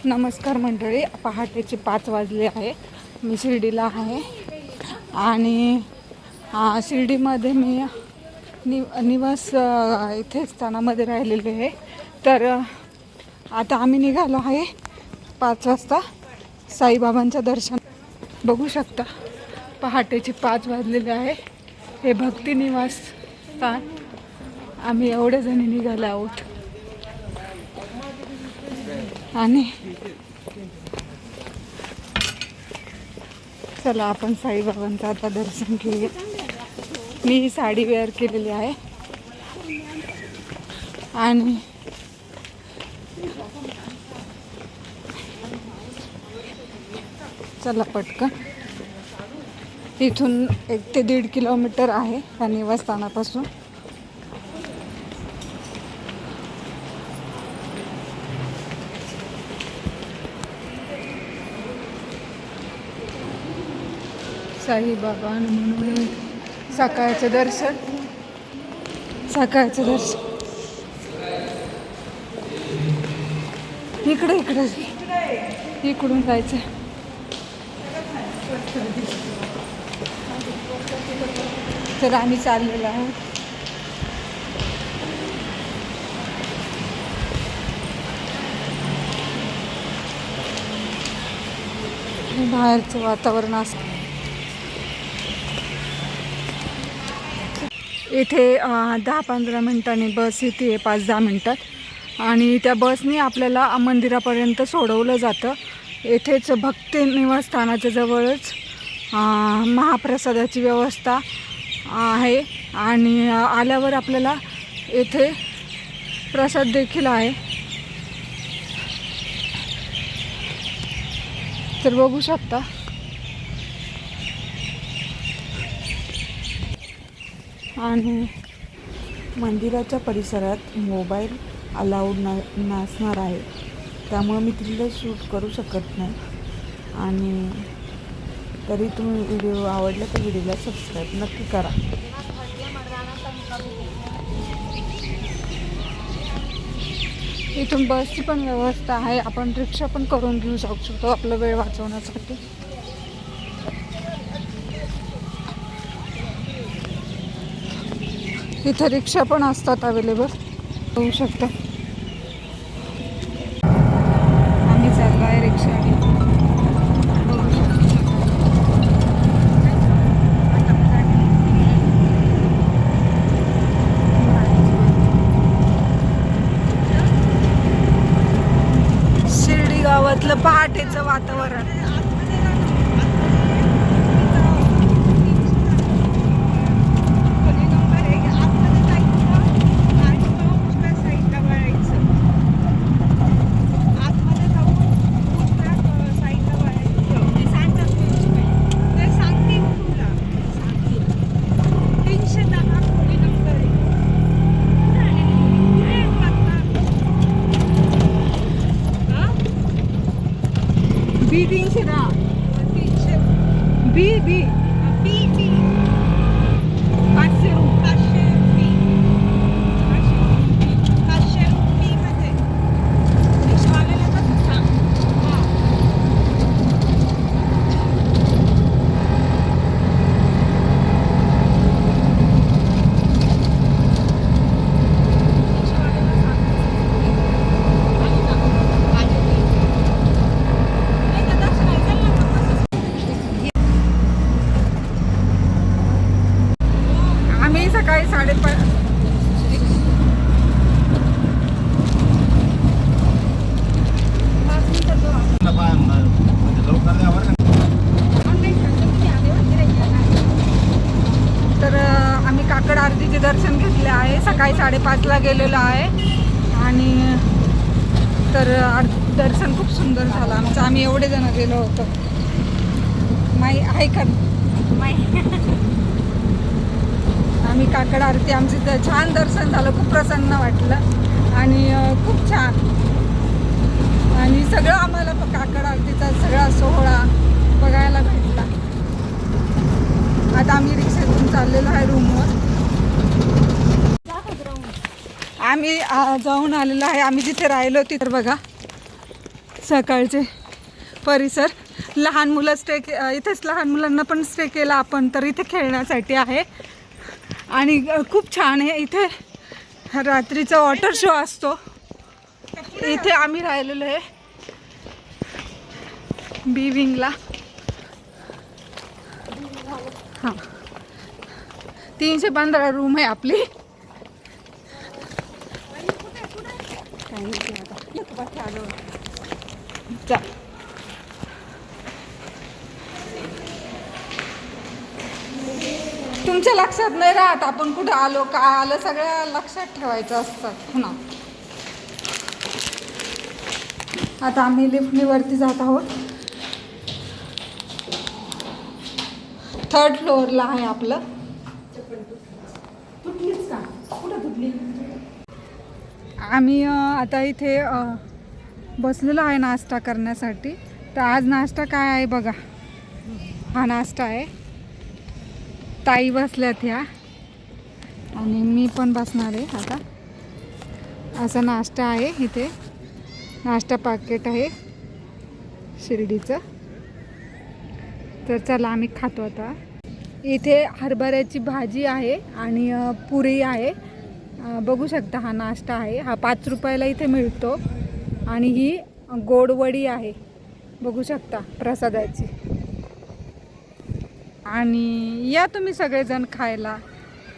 नमस्कार मंडळी, पहाटेचे 5 वाजले आहे. मी शिर्डीला आहे आणि शिर्डीमध्ये मी निवास इथे स्थानामध्ये राहिलेले आहे. तर आता आम्ही निघालो आहे 5 वाजता साईबाबांचं दर्शन. बघू शकता पहाटेचे 5 वाजलेले आहे. हे भक्ती निवास स्थान. आम्ही एवढे जणी निघालो आहोत आणि चला आपण साईबाबांचं आता दर्शन घेऊया. मी साडी वेअर केलेली आहे आणि चला पटकन. इथून 1 ते 1.5 किलोमीटर आहे या निवासस्थानापासून. साईबाबा म्हणून सकाळचं दर्शन इकडून जायचं. तर आम्ही चाललेलो आहोत. बाहेरचं वातावरण असतं. इथे 10-15 मिनिटांनी बस येते, 5-10 मिनिटात, आणि त्या बसने आपल्याला मंदिरापर्यंत सोडवलं जातं. येथेच भक्ती निवासस्थानाच्या जवळच महाप्रसादाची व्यवस्था आहे आणि आल्यावर आपल्याला येथे प्रसाद देखील आहे. तर बघू शकता. आणि मंदिराच्या परिसरात मोबाईल अलाउड नसणार आहे, त्यामुळे मी तिथलं शूट करू शकत नाही. आणि तरी तुम्ही व्हिडिओ आवडला तर व्हिडिओला सबस्क्राईब नक्की करा. इथून बसची पण व्यवस्था आहे. आपण रिक्षा पण करून घेऊ शकतो आपला वेळ वाचवण्यासाठी. इथे रिक्षा पण असतात अवेलेबल, होऊ शकतं. आम्ही चाललो आहे रिक्षाने. शिर्डी गावातलं पहाटेचं वातावरण. बी 310 बी 500 सकाळी 5:30. तर आम्ही काकड आरतीचे दर्शन घेतले आहे. सकाळी 5:30ला गेलेलो आहे आणि तर दर्शन खूप सुंदर झालं आमचं. आम्ही एवढे जण गेलो होतो. माई आहे का आम्ही काकड आरती आमची तर छान दर्शन झालं. खूप प्रसन्न वाटलं आणि खूप छान. आणि सगळं आम्हाला काकड आरतीचा सगळा सोहळा बघायला भेटला. आता आम्ही रिक्षेतून चाललेलो आहे रूमवर. आम्ही जाऊन आलेलो आहे. आम्ही जिथे राहिलो तिथे बघा सकाळचे परिसर. लहान मुलं इथेच लहान मुलांना पण स्टे केला आपण, तर इथे खेळण्यासाठी आहे आणि खूप छान आहे. इथे रात्रीचा वॉटर शो असतो. इथे आम्ही राहिलेलो आहे बी विंगला. हां, 315 रूम आहे आपली. तुमच्या लक्षात नाही राहत आपण कुठं आलो, काय आलं, सगळ्या लक्षात ठेवायचं असतं पुन्हा. आता आम्ही लिफ्टनी वरती जात आहोत. 3rd फ्लोअरला आहे आपलं. तुटलीच का? कुठं तुटली? आम्ही आता इथे बसलेलो आहे नाश्ता करण्यासाठी. तर आज नाश्ता काय आहे बघा. हा नाश्ता आहे. ताई बसल्यात ह्या आणि मी पण बसणार आहे आता. असा नाश्ता आहे इथे. नाश्ता पाकिट आहे शिर्डीचं. तर चला आम्ही खातो आता. इथे हरभऱ्याची भाजी आहे आणि पुरी आहे. बघू शकता हा नाश्ता आहे. हा 5 रुपयाला इथे मिळतो. आणि ही गोडवडी आहे, बघू शकता, प्रसादाची. आणि या तुम्ही सगळेजण खायला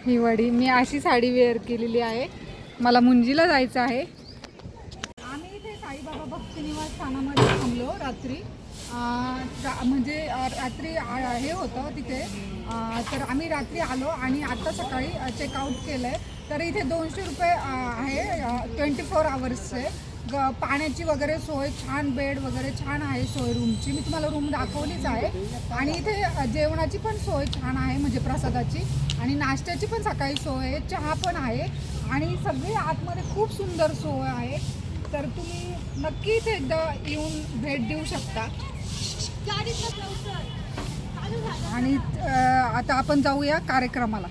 ही वडी. मी अशी साडी वेअर केलेली आहे. मला मुंजीला जायचं आहे. आम्ही इथे साईबाबा भक्ती निवास स्थानामध्ये थांबलो रात्री. म्हणजे रात्री हे होतं तिथे. तर आम्ही रात्री आलो आणि आता सकाळी चेकआउट केलं आहे. तर इथे 200 रुपये आहे 24 आवर्सचे. पाण्याची वगैरे सोय छान, बेड वगैरे छान आहे सोय रूमची. मी तुम्हाला रूम दाखवलीच आहे. आणि इथे जेवणाची पण सोय छान आहे, म्हणजे प्रसादाची. आणि नाश्त्याची पण सकाळी सोय आहे, चहा पण आहे. आणि सगळी आतमध्ये खूप सुंदर सोय आहे. तर तुम्ही नक्की इथे एकदा येऊन भेट देऊ शकता. आणि आता आपण जाऊया कार्यक्रमाला.